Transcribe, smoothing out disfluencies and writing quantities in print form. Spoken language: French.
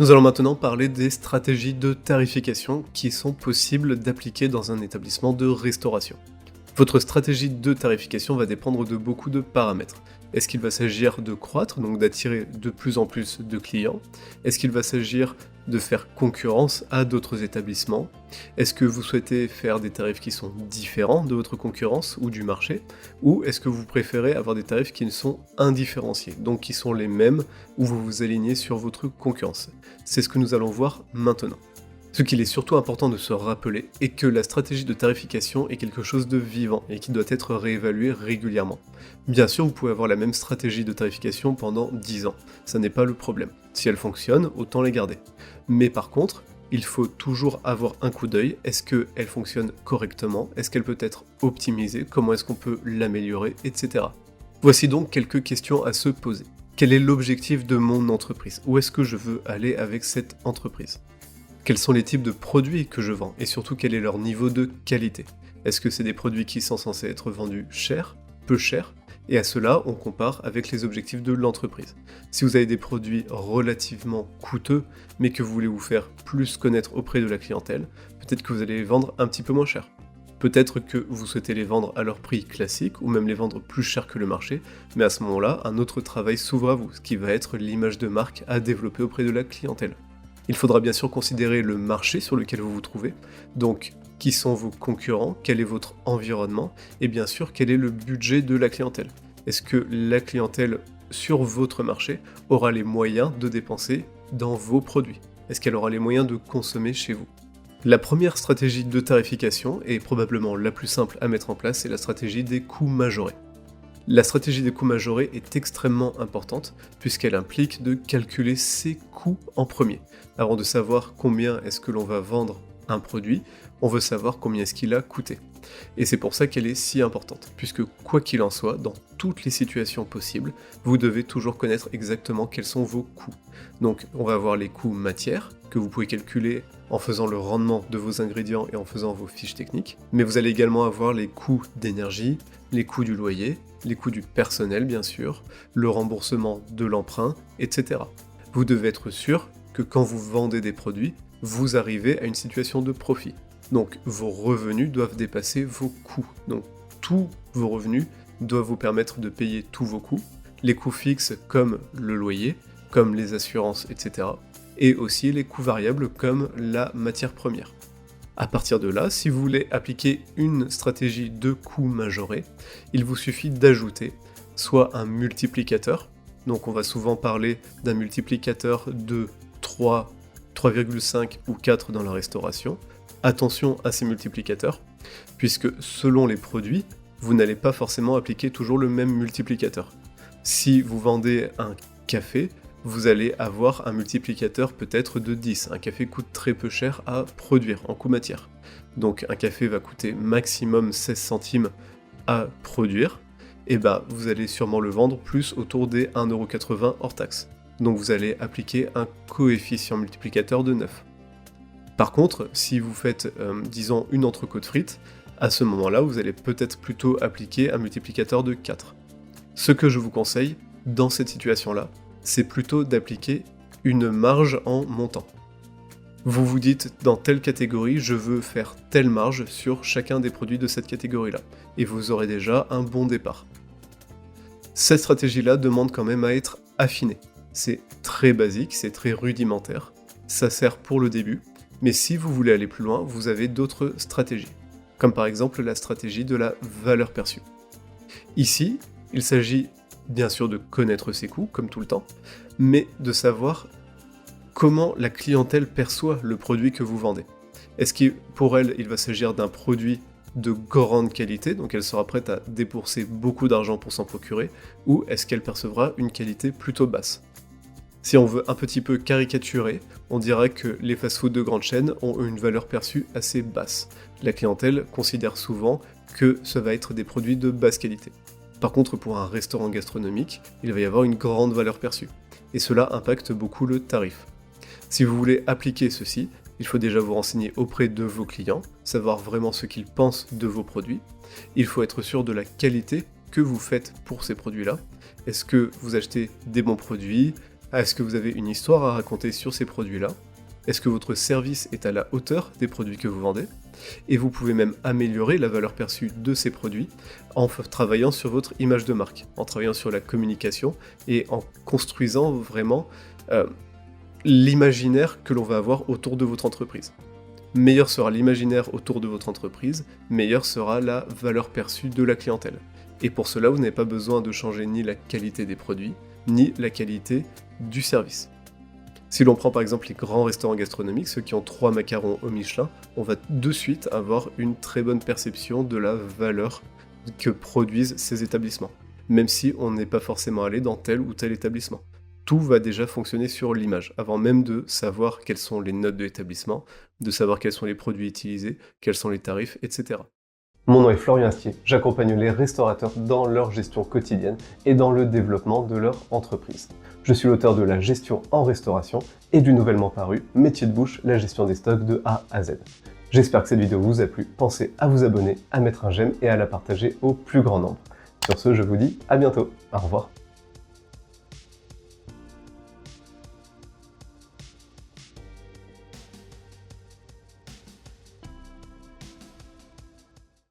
Nous allons maintenant parler des stratégies de tarification qui sont possibles d'appliquer dans un établissement de restauration. Votre stratégie de tarification va dépendre de beaucoup de paramètres. Est-ce qu'il va s'agir de croître, donc d'attirer de plus en plus de clients? Est-ce qu'il va s'agir de faire concurrence à d'autres établissements? Est-ce que vous souhaitez faire des tarifs qui sont différents de votre concurrence ou du marché? Ou est-ce que vous préférez avoir des tarifs qui ne sont indifférenciés, donc qui sont les mêmes, où vous vous alignez sur votre concurrence? C'est ce que nous allons voir maintenant. Ce qu'il est surtout important de se rappeler est que la stratégie de tarification est quelque chose de vivant et qui doit être réévalué régulièrement. Bien sûr, vous pouvez avoir la même stratégie de tarification pendant 10 ans, ça n'est pas le problème. Si elle fonctionne, autant les garder. Mais par contre, il faut toujours avoir un coup d'œil, est-ce qu'elle fonctionne correctement, est-ce qu'elle peut être optimisée, comment est-ce qu'on peut l'améliorer, etc. Voici donc quelques questions à se poser. Quel est l'objectif de mon entreprise? Où est-ce que je veux aller avec cette entreprise? Quels sont les types de produits que je vends et surtout quel est leur niveau de qualité? Est-ce que c'est des produits qui sont censés être vendus cher, peu cher? Et à cela, on compare avec les objectifs de l'entreprise. Si vous avez des produits relativement coûteux, mais que vous voulez vous faire plus connaître auprès de la clientèle, peut-être que vous allez les vendre un petit peu moins cher. Peut-être que vous souhaitez les vendre à leur prix classique, ou même les vendre plus cher que le marché, mais à ce moment-là, un autre travail s'ouvre à vous, ce qui va être l'image de marque à développer auprès de la clientèle. Il faudra bien sûr considérer le marché sur lequel vous vous trouvez, donc qui sont vos concurrents, quel est votre environnement, et bien sûr quel est le budget de la clientèle. Est-ce que la clientèle sur votre marché aura les moyens de dépenser dans vos produits? Est-ce qu'elle aura les moyens de consommer chez vous? La première stratégie de tarification, et probablement la plus simple à mettre en place, c'est la stratégie des coûts majorés. La stratégie des coûts majorés est extrêmement importante puisqu'elle implique de calculer ses coûts en premier. Avant de savoir combien est-ce que l'on va vendre un produit, on veut savoir combien est-ce qu'il a coûté. Et c'est pour ça qu'elle est si importante, puisque quoi qu'il en soit, dans toutes les situations possibles, vous devez toujours connaître exactement quels sont vos coûts. Donc on va avoir les coûts matières, que vous pouvez calculer en faisant le rendement de vos ingrédients et en faisant vos fiches techniques, mais vous allez également avoir les coûts d'énergie, les coûts du loyer, les coûts du personnel bien sûr, le remboursement de l'emprunt, etc. Vous devez être sûr que quand vous vendez des produits, vous arrivez à une situation de profit. Donc vos revenus doivent dépasser vos coûts. Donc tous vos revenus doivent vous permettre de payer tous vos coûts, les coûts fixes comme le loyer, comme les assurances, etc. Et aussi les coûts variables comme la matière première. À partir de là, si vous voulez appliquer une stratégie de coûts majorés, il vous suffit d'ajouter soit un multiplicateur, donc on va souvent parler d'un multiplicateur de 3, 3,5 ou 4 dans la restauration. Attention à ces multiplicateurs, puisque selon les produits, vous n'allez pas forcément appliquer toujours le même multiplicateur. Si vous vendez un café, vous allez avoir un multiplicateur peut-être de 10. Un café coûte très peu cher à produire en coût matière. Donc un café va coûter maximum 16 centimes à produire, et vous allez sûrement le vendre plus autour des 1,80€ hors taxe. Donc vous allez appliquer un coefficient multiplicateur de 9. Par contre, si vous faites, disons, une entrecôte frite, à ce moment-là, vous allez peut-être plutôt appliquer un multiplicateur de 4. Ce que je vous conseille, dans cette situation-là, c'est plutôt d'appliquer une marge en montant. Vous vous dites, dans telle catégorie, je veux faire telle marge sur chacun des produits de cette catégorie-là, et vous aurez déjà un bon départ. Cette stratégie-là demande quand même à être affinée. C'est très basique, c'est très rudimentaire, ça sert pour le début, mais si vous voulez aller plus loin, vous avez d'autres stratégies, comme par exemple la stratégie de la valeur perçue. Ici, il s'agit bien sûr de connaître ses coûts, comme tout le temps, mais de savoir comment la clientèle perçoit le produit que vous vendez. Est-ce que pour elle, il va s'agir d'un produit de grande qualité, donc elle sera prête à débourser beaucoup d'argent pour s'en procurer, ou est-ce qu'elle percevra une qualité plutôt basse? Si on veut un petit peu caricaturer, on dirait que les fast-foods de grande chaîne ont une valeur perçue assez basse. La clientèle considère souvent que ça va être des produits de basse qualité. Par contre, pour un restaurant gastronomique, il va y avoir une grande valeur perçue. Et cela impacte beaucoup le tarif. Si vous voulez appliquer ceci, il faut déjà vous renseigner auprès de vos clients, savoir vraiment ce qu'ils pensent de vos produits. Il faut être sûr de la qualité que vous faites pour ces produits-là. Est-ce que vous achetez des bons produits, Est-ce que vous avez une histoire à raconter sur ces produits-là? Est-ce que votre service est à la hauteur des produits que vous vendez? Et vous pouvez même améliorer la valeur perçue de ces produits en travaillant sur votre image de marque, en travaillant sur la communication et en construisant vraiment euh, l'imaginaire que l'on va avoir autour de votre entreprise. Meilleur sera l'imaginaire autour de votre entreprise, meilleure sera la valeur perçue de la clientèle. Et pour cela, vous n'avez pas besoin de changer ni la qualité des produits, ni la qualité du service. Si l'on prend par exemple les grands restaurants gastronomiques, ceux qui ont 3 macarons au Michelin, on va de suite avoir une très bonne perception de la valeur que produisent ces établissements, même si on n'est pas forcément allé dans tel ou tel établissement. Tout va déjà fonctionner sur l'image, avant même de savoir quelles sont les notes de l'établissement, de savoir quels sont les produits utilisés, quels sont les tarifs, etc. Mon nom est Florian Astier, j'accompagne les restaurateurs dans leur gestion quotidienne et dans le développement de leur entreprise. Je suis l'auteur de La gestion en restauration et du nouvellement paru Métier de bouche, la gestion des stocks de A à Z. J'espère que cette vidéo vous a plu, pensez à vous abonner, à mettre un j'aime et à la partager au plus grand nombre. Sur ce, je vous dis à bientôt, au revoir.